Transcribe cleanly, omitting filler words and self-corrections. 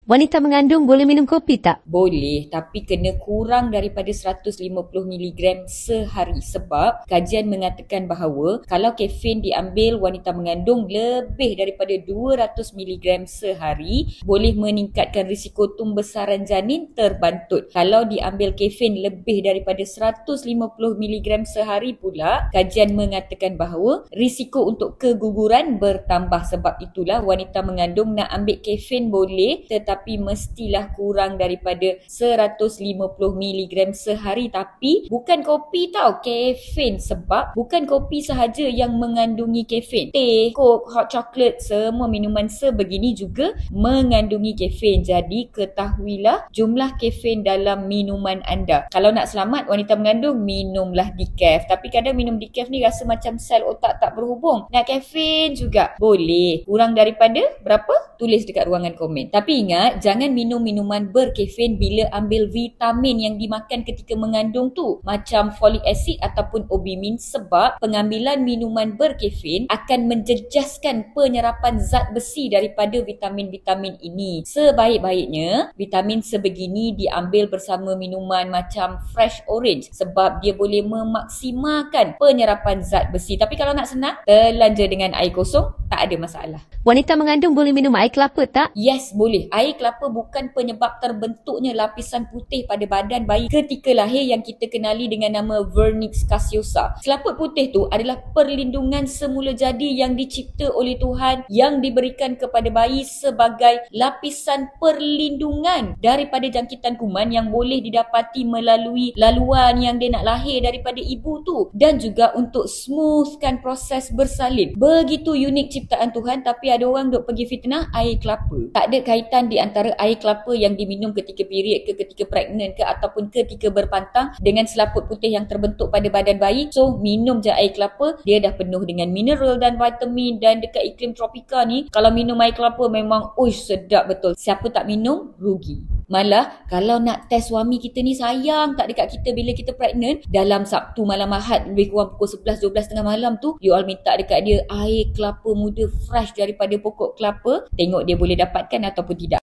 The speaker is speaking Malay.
Wanita mengandung boleh minum kopi tak? Boleh, tapi kena kurang daripada 150mg sehari sebab kajian mengatakan bahawa kalau kafein diambil wanita mengandung lebih daripada 200mg sehari boleh meningkatkan risiko pembesaran janin terbantut. Kalau diambil kafein lebih daripada 150mg sehari pula, kajian mengatakan bahawa risiko untuk keguguran bertambah. Sebab itulah wanita mengandung nak ambil kafein boleh, tetapi mestilah kurang daripada 150mg sehari. Tapi bukan kopi tau, kafein. Sebab bukan kopi sahaja yang mengandungi kafein. Teh, coke, hot chocolate, semua minuman sebegini juga mengandungi kafein. Jadi ketahuilah jumlah kafein dalam minuman anda. Kalau nak selamat wanita mengandung, minumlah decaf. Tapi kadang minum decaf ni rasa macam sel otak tak berhubung. Nak kafein juga boleh. Kurang daripada berapa? Tulis dekat ruangan komen. Tapi ingat, jangan minum minuman berkafein bila ambil vitamin yang dimakan ketika mengandung tu, macam folic acid ataupun obimin, sebab pengambilan minuman berkafein akan menjejaskan penyerapan zat besi daripada vitamin-vitamin ini. Sebaik-baiknya vitamin sebegini diambil bersama minuman macam fresh orange sebab dia boleh memaksimalkan penyerapan zat besi. Tapi kalau nak senang, telan je dengan air kosong, tak ada masalah. Wanita mengandung boleh minum air kelapa tak? Yes, boleh. Air kelapa bukan penyebab terbentuknya lapisan putih pada badan bayi ketika lahir yang kita kenali dengan nama vernix caseosa. Selaput putih tu adalah perlindungan semula jadi yang dicipta oleh Tuhan yang diberikan kepada bayi sebagai lapisan perlindungan daripada jangkitan kuman yang boleh didapati melalui laluan yang dia nak lahir daripada ibu tu, dan juga untuk smoothkan proses bersalin. Begitu unik ciptaan Tuhan. Tapi ada orang duk pergi fitnah air kelapa. Tak ada kaitan di antara air kelapa yang diminum ketika period ke, ketika pregnant ke, ataupun ketika berpantang dengan selaput putih yang terbentuk pada badan bayi. So minum je air kelapa, dia dah penuh dengan mineral dan vitamin. Dan dekat iklim tropika ni, kalau minum air kelapa memang sedap betul. Siapa tak minum, rugi. Malah kalau nak test suami kita ni sayang tak dekat kita bila kita pregnant, dalam Sabtu malam Ahad lebih kurang pukul 11, 12 tengah malam tu, you all minta dekat dia air kelapa muda fresh daripada pokok kelapa. Tengok dia boleh dapatkan ataupun tidak.